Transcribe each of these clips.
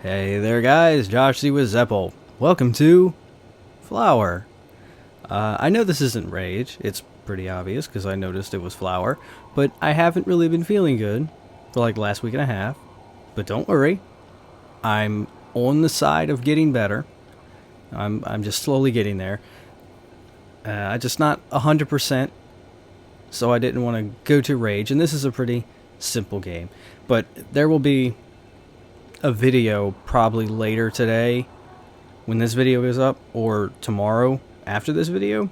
Hey there guys, Josh Siwasepl. Welcome to Flower. I know this isn't Rage, it's pretty obvious because I noticed it was Flower, but I haven't really been feeling good for like the last week and a half. But don't worry, I'm on the side of getting better. I'm just slowly getting there. I just not 100%, so I didn't want to go to Rage, and this is a pretty simple game. But there will be a video probably later today when this video goes up, or tomorrow after this video,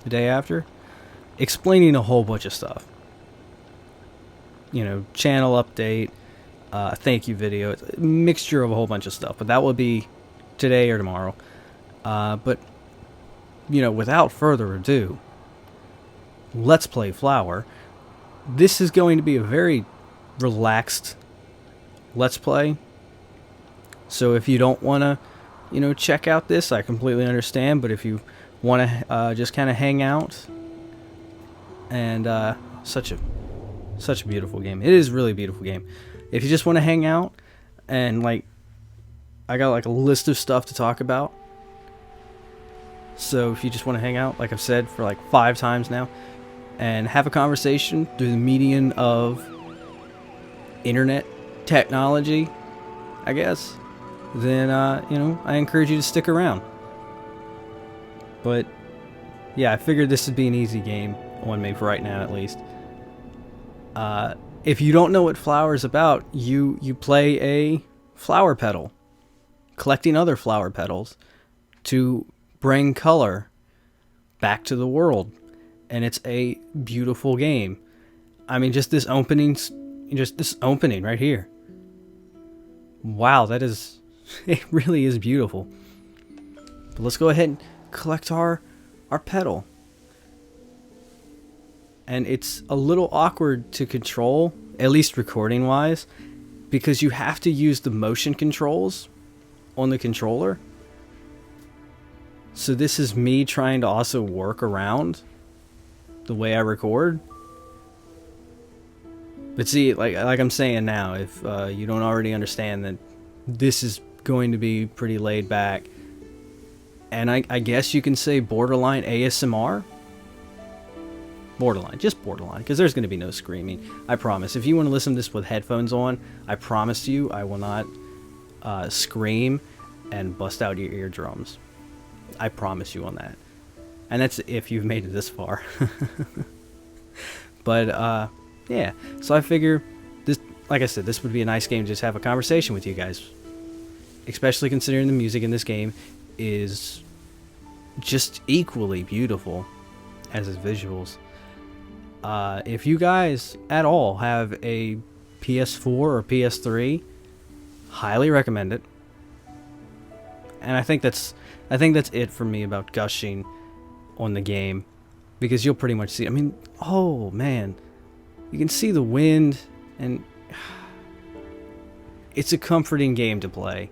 the day after, explaining a whole bunch of stuff. You know, channel update, thank you video, it's a mixture of a whole bunch of stuff, but that will be today or tomorrow. But, you know, without further ado, let's play Flower. This is going to be a very relaxed let's play. So if you don't want to, you know, check out this, I completely understand. But if you want to just kind of hang out, and such a beautiful game. It is a really beautiful game. If you just want to hang out, and like, I got like a list of stuff to talk about. So if you just want to hang out, like I've said for like 5 times now, and have a conversation through the median of internet technology, I guess, then you know, I encourage you to stick around. But yeah, I figured this would be an easy game on me for right now, at least. If you don't know what Flower is about, you play a flower petal, collecting other flower petals to bring color back to the world, and it's a beautiful game. I mean, just this opening right here. Wow, that is, it really is beautiful. But let's go ahead and collect our petal. And it's a little awkward to control, at least recording wise, because you have to use the motion controls on the controller. So this is me trying to also work around the way I record. But see, like I'm saying now, if you don't already understand, that this is going to be pretty laid back, and I guess you can say borderline ASMR. Borderline, just borderline, because there's going to be no screaming. I promise. If you want to listen to this with headphones on, I promise you I will not scream and bust out your eardrums. I promise you on that. And that's if you've made it this far. But yeah, so I figure this, like I said, this would be a nice game to just have a conversation with you guys. Especially considering the music in this game is just equally beautiful as its visuals. If you guys at all have a PS4 or PS3, highly recommend it. And I think that's it for me about gushing on the game, because you'll pretty much see. I mean, oh man, you can see the wind, and it's a comforting game to play,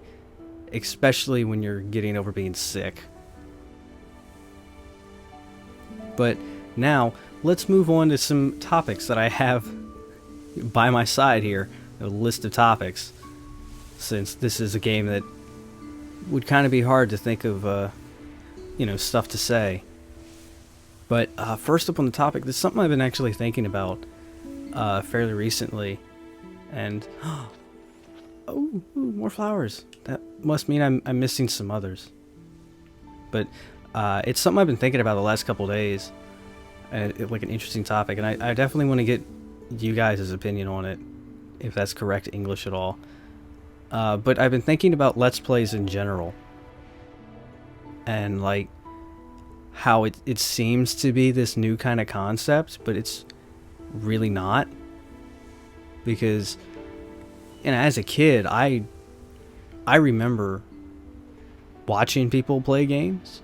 especially when you're getting over being sick. But now let's move on to some topics that I have by my side here, a list of topics, since this is a game that would kind of be hard to think of, you know, stuff to say. But first up on the topic, this is something I've been actually thinking about fairly recently, and oh, more flowers. That must mean I'm missing some others. But it's something I've been thinking about the last couple days, like an interesting topic, and I definitely want to get you guys' opinion on it, if that's correct English at all. But I've been thinking about Let's Plays in general, and like how it seems to be this new kind of concept, but it's really not. Because, you know, as a kid, I remember watching people play games.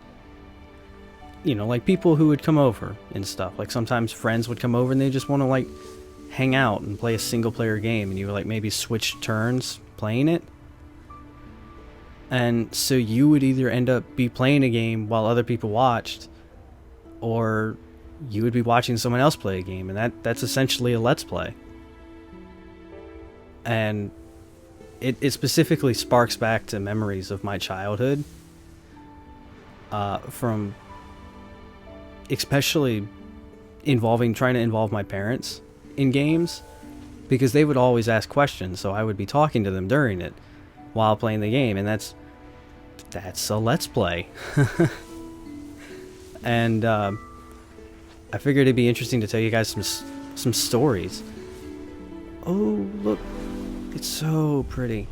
You know, like people who would come over and stuff. Like sometimes friends would come over and they just want to like hang out and play a single player game, and you would like maybe switch turns playing it. And so you would either end up be playing a game while other people watched, or you would be watching someone else play a game, and that's essentially a let's play. And it specifically sparks back to memories of my childhood, from especially trying to involve my parents in games, because they would always ask questions, so I would be talking to them during it while playing the game, and that's a Let's Play. And I figured it'd be interesting to tell you guys some stories. Oh, look, it's so pretty.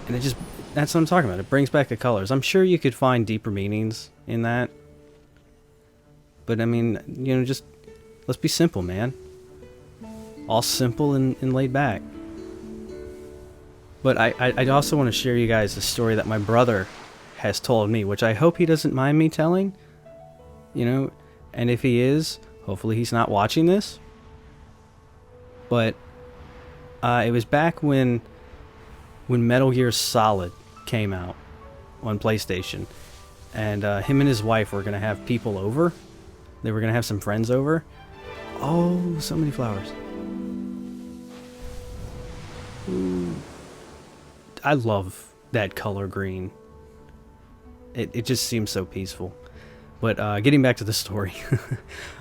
And that's what I'm talking about. It brings back the colors. I'm sure you could find deeper meanings in that. But I mean, you know, just let's be simple, man. All simple and laid back. But I also want to share you guys a story that my brother has told me, which I hope he doesn't mind me telling. You know, and if he is, hopefully he's not watching this. But it was back when Metal Gear Solid came out on PlayStation, and him and his wife were gonna have people over. They were gonna have some friends over. Oh, so many flowers. Ooh. I love that color green. It just seems so peaceful. But getting back to the story,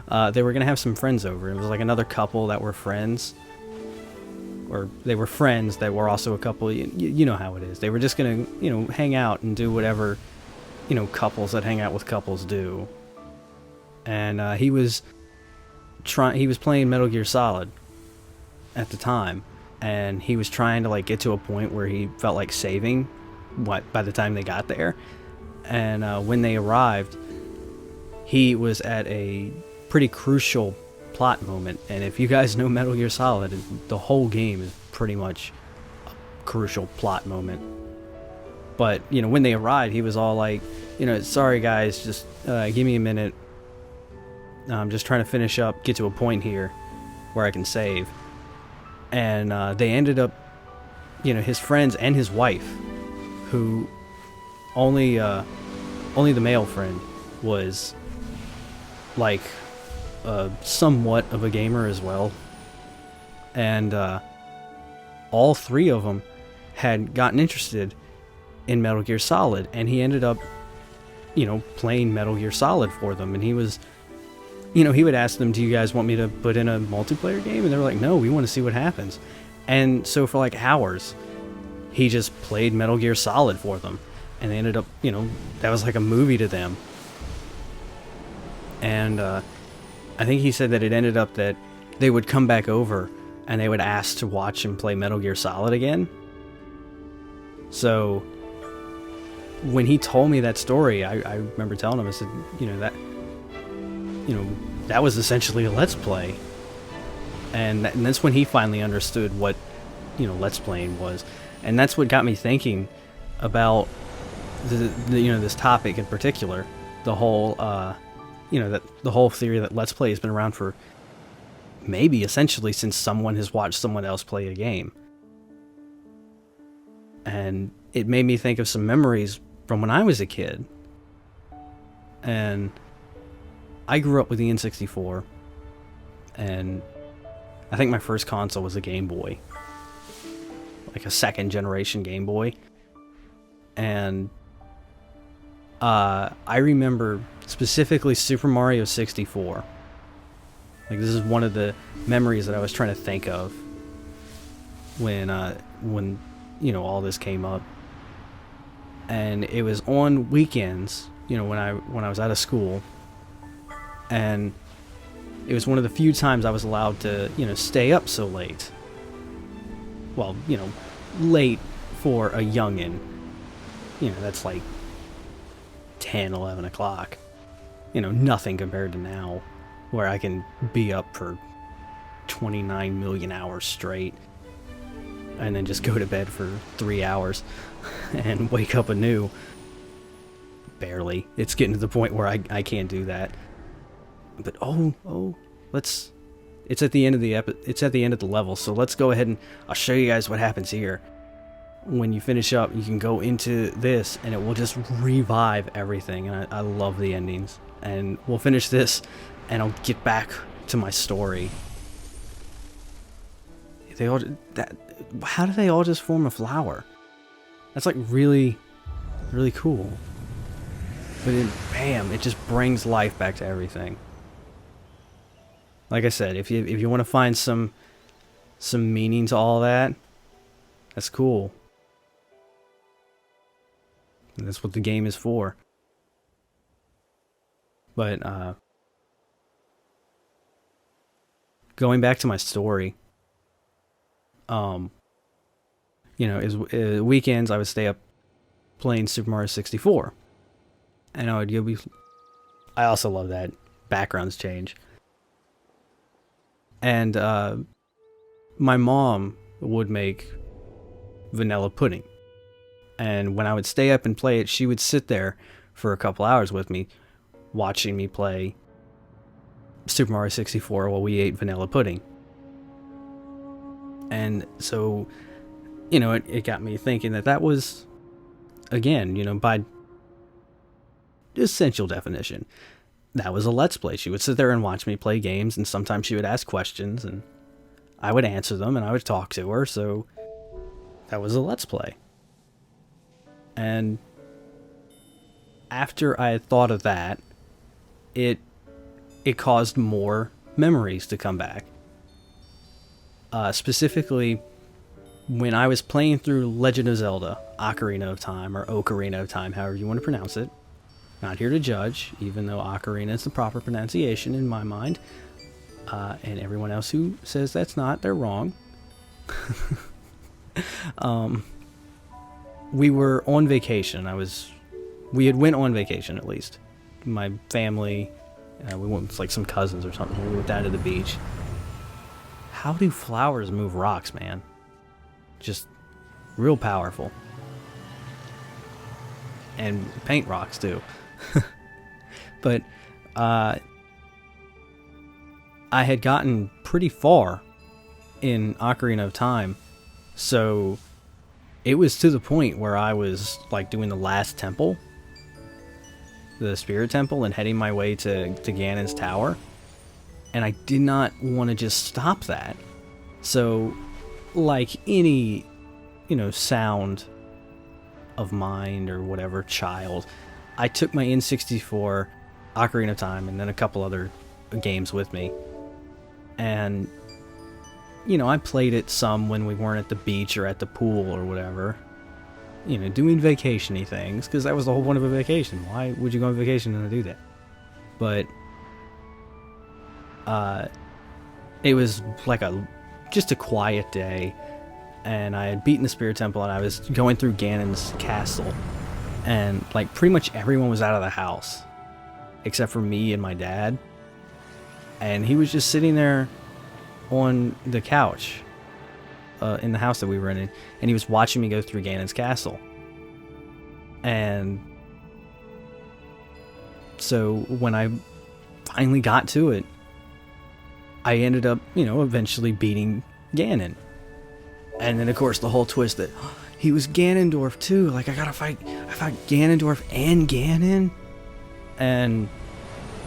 they were going to have some friends over. It was like another couple that were friends. Or they were friends that were also a couple. You know how it is. They were just going to, you know, hang out and do whatever, you know, couples that hang out with couples do. And he was playing Metal Gear Solid at the time. And he was trying to, like, get to a point where he felt like saving by the time they got there. And when they arrived, he was at a pretty crucial plot moment. And if you guys know Metal Gear Solid, the whole game is pretty much a crucial plot moment. But, you know, when they arrived, he was all like, you know, sorry guys, just give me a minute. I'm just trying to finish up, get to a point here where I can save. And they ended up, you know, his friends and his wife, who only the male friend was like somewhat of a gamer as well, and all three of them had gotten interested in Metal Gear Solid, and he ended up, you know, playing Metal Gear Solid for them. And he was, you know, he would ask them, do you guys want me to put in a multiplayer game? And they were like, no, we want to see what happens. And so for like hours, he just played Metal Gear Solid for them. And they ended up, you know, that was like a movie to them. And I think he said that it ended up that they would come back over and they would ask to watch him play Metal Gear Solid again. So when he told me that story, I remember telling him, I said, that was essentially a Let's Play. And that's when he finally understood what, you know, Let's Playing was. And that's what got me thinking about this topic in particular. The whole, the whole theory that Let's Play has been around for maybe essentially since someone has watched someone else play a game. And it made me think of some memories from when I was a kid. And I grew up with the N64, and I think my first console was a Game Boy, like a second generation Game Boy. And I remember specifically Super Mario 64. Like, this is one of the memories that I was trying to think of when all this came up. And it was on weekends, when I was out of school. And it was one of the few times I was allowed to, stay up so late. Well, late for a youngin'. That's like 10, 11 o'clock. Nothing compared to now, where I can be up for 29 million hours straight and then just go to bed for 3 hours and wake up anew. Barely. It's getting to the point where I can't do that. But it's at the end of the level, so let's go ahead and I'll show you guys what happens here. When you finish up, you can go into this and it will just revive everything, and I love the endings. And we'll finish this and I'll get back to my story. how do they all just form a flower? That's like really, really cool. But then, bam, it just brings life back to everything. Like I said, if you want to find some meaning to all that, that's cool. And that's what the game is for. But going back to my story, weekends I would stay up playing Super Mario 64, and I also love that backgrounds change. And my mom would make vanilla pudding. And when I would stay up and play it, she would sit there for a couple hours with me, watching me play Super Mario 64 while we ate vanilla pudding. And so, it got me thinking that was, again, by essential definition, that was a Let's Play. She would sit there and watch me play games, and sometimes she would ask questions, and I would answer them, and I would talk to her, so that was a Let's Play. And after I had thought of that, it caused more memories to come back. Specifically, when I was playing through Legend of Zelda, Ocarina of Time, or Ocarina of Time, however you want to pronounce it. Not here to judge, even though Ocarina is the proper pronunciation in my mind. And everyone else who says that's not, they're wrong. We were on vacation. We had went on vacation, at least. My family, we went with like some cousins or something. We went down to the beach. How do flowers move rocks, man? Just real powerful. And paint rocks, too. But I had gotten pretty far in Ocarina of Time, so it was to the point where I was like doing the last temple, the Spirit Temple, and heading my way to Ganon's Tower, and I did not want to just stop that. So, like any, sound of mind or whatever child, I took my N64, Ocarina of Time, and then a couple other games with me. And, I played it some when we weren't at the beach or at the pool or whatever. Doing vacation-y things, because that was the whole point of a vacation. Why would you go on vacation and do that? But, it was like just a quiet day, and I had beaten the Spirit Temple, and I was going through Ganon's castle, and like pretty much everyone was out of the house except for me and my dad, and he was just sitting there on the couch in the house that we were in, and he was watching me go through Ganon's castle. And so when I finally got to it, I ended up, eventually beating Ganon. And then, of course, the whole twist that he was Ganondorf, too. Like, I fought Ganondorf and Ganon. And,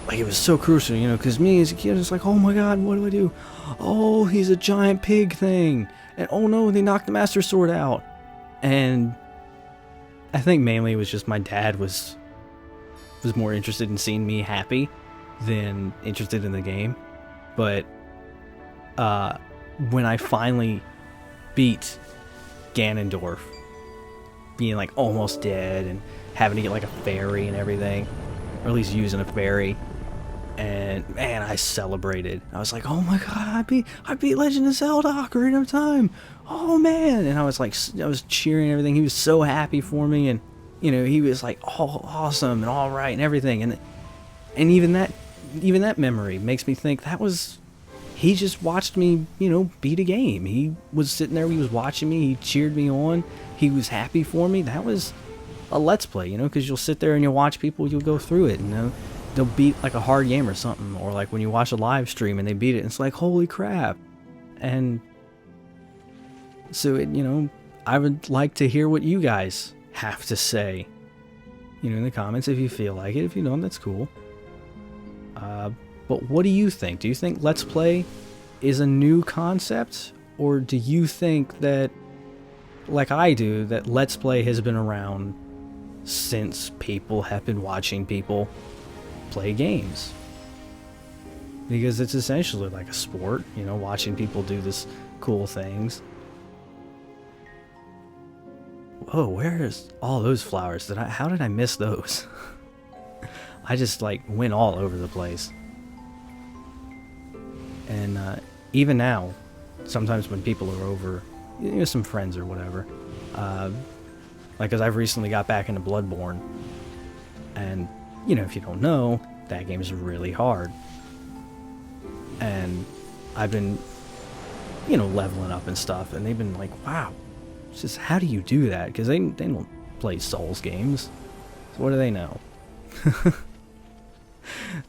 like, it was so crucial, because me as a kid, it's like, oh my god, what do I do? Oh, he's a giant pig thing. And, oh no, they knocked the Master Sword out. And I think mainly it was just my dad was more interested in seeing me happy than interested in the game. But when I finally beat Ganondorf, being like almost dead and having to get like a fairy and everything, or at least using a fairy, and man, I celebrated. I was like, oh my god, I beat Legend of Zelda Ocarina of Time. Oh man. And I was cheering and everything. He was so happy for me, and he was like, oh, awesome and all right and everything. And even that memory makes me think he just watched me, beat a game. He was sitting there, he was watching me, he cheered me on, he was happy for me. That was a Let's Play, because you'll sit there and you'll watch people, you'll go through it, they'll beat like a hard game or something, or like when you watch a live stream and they beat it, and it's like, holy crap. And so, I would like to hear what you guys have to say, in the comments if you feel like it. If you don't, that's cool. But what do you think? Do you think Let's Play is a new concept, Or do you think that, like I do, that Let's Play has been around since people have been watching people play games? Because it's essentially like a sport, you know, watching people do this cool things. Whoa, where's all those flowers? How did I miss those? I just like went all over the place. And even now, sometimes when people are over, you know, some friends or whatever, like, cause I've recently got back into Bloodborne, and you know, if you don't know, that game is really hard. And I've been, you know, leveling up and stuff, and they've been like, wow, it's just, how do you do that? Because they don't play Souls games, so what do they know?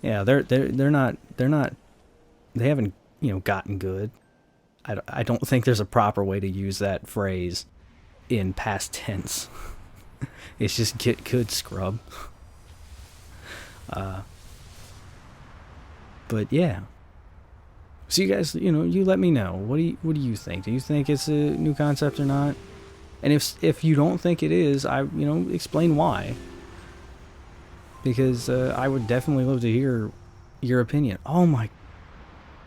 Yeah, they're not, they haven't, you know, gotten good. I don't think there's a proper way to use that phrase in past tense. It's just get good, scrub. But yeah. So you guys, you know, you let me know. What do you think? Do you think it's a new concept or not? And if you don't think it is, you know, explain why. Because I would definitely love to hear your opinion. Oh my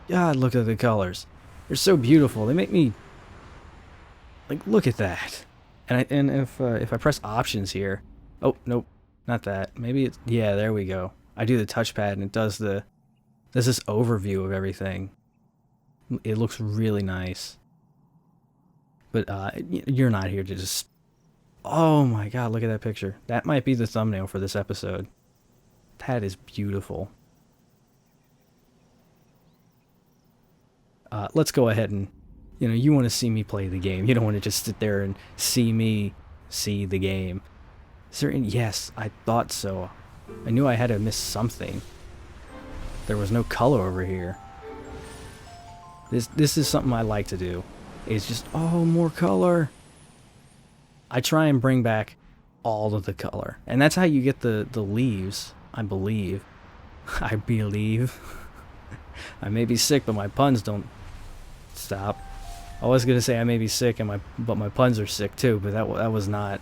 God, look at the colors. They're so beautiful. They make me like, look at that. And if I press options here, oh nope, not that. Maybe it's, yeah, there we go. I do the touchpad and it does this overview of everything. It looks really nice. But you're not here to just, oh my God, look at that picture. That might be the thumbnail for this episode. That is beautiful. Let's go ahead and, you know, you want to see me play the game. You don't want to just sit there and see me see the game. Is there any? Yes, I thought so. I knew I had to miss something. There was no color over here. This is something I like to do. It's just, oh, more color. I try and bring back all of the color. And that's how you get the leaves, I believe. I believe. I may be sick, but my puns don't stop. I was gonna say I may be sick, but my puns are sick too. But that was not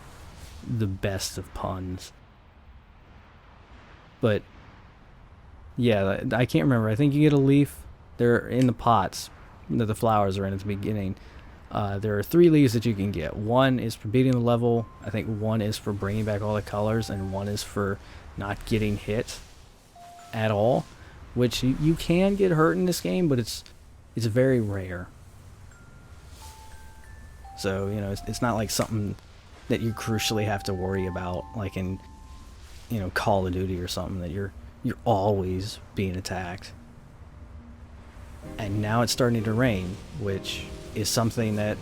the best of puns. But yeah, I can't remember. I think you get a leaf. They're in the pots that the flowers are in at the beginning. There are 3 leaves that you can get. One is for beating the level. I think one is for bringing back all the colors, and one is for not getting hit at all. Which you can get hurt in this game, but it's very rare. So, you know, it's not like something that you crucially have to worry about, like in, you know, Call of Duty or something, that you're always being attacked. And now it's starting to rain, which is something that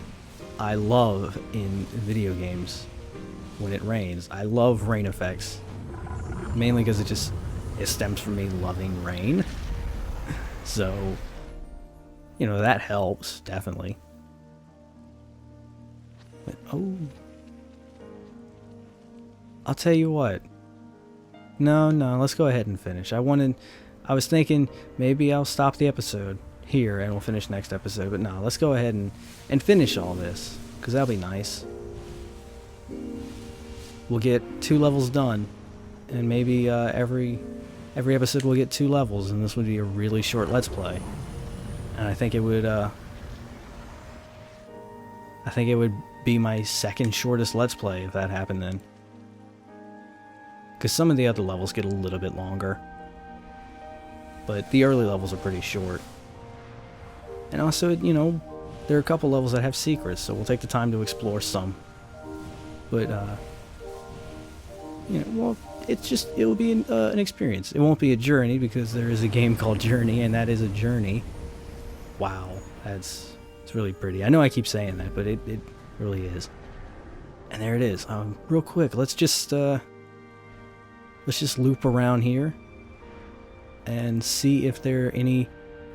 I love in video games when it rains. I love rain effects, mainly because it stems from me loving rain. So, you know, that helps, definitely. But, oh. I'll tell you what. No, let's go ahead and finish. I was thinking maybe I'll stop the episode here and we'll finish next episode. But no, let's go ahead and finish all this, because that'll be nice. We'll get 2 levels done. And maybe every episode we'll get 2 levels, and this would be a really short Let's Play. And I think it would be my second shortest Let's Play if that happened then. Because some of the other levels get a little bit longer. But the early levels are pretty short. And also, you know, there are a couple levels that have secrets, so we'll take the time to explore some. But, you know, well, it will be an experience. It won't be a journey, because there is a game called Journey, and that is a journey. Wow, it's really pretty. I know I keep saying that, but it really is. And there it is. Real quick, let's just loop around here and see if there are any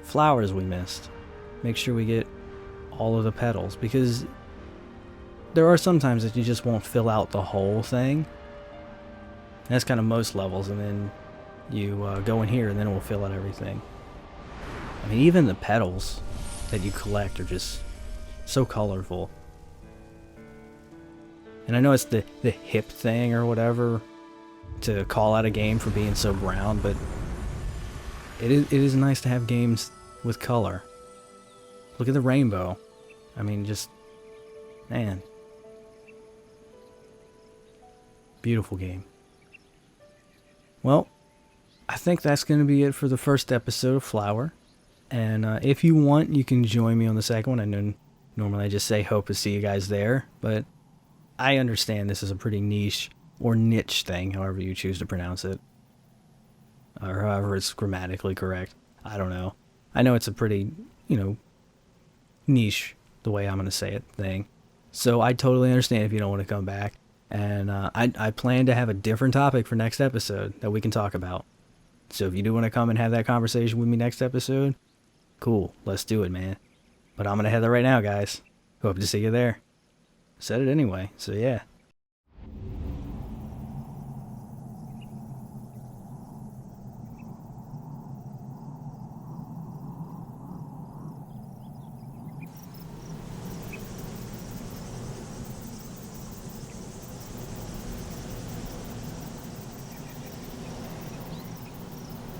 flowers we missed. Make sure we get all of the petals, because there are some times that you just won't fill out the whole thing. And that's kind of most levels, and then you go in here and then it will fill out everything. I mean, even the petals that you collect are just So colorful. And I know it's the hip thing or whatever to call out a game for being so brown, but it is nice to have games with color. Look at the rainbow. I mean, just, man. Beautiful game. Well, I think that's going to be it for the first episode of Flower. And if you want, you can join me on the second one. I know normally I just say hope to see you guys there, but I understand this is a pretty niche or niche thing, however you choose to pronounce it. Or however it's grammatically correct. I don't know. I know it's a pretty, niche, the way I'm going to say it, thing. So I totally understand if you don't want to come back. And I plan to have a different topic for next episode that we can talk about. So if you do want to come and have that conversation with me next episode, cool, let's do it, man. But I'm going to head there right now, guys. Hope to see you there. Said it anyway, so yeah.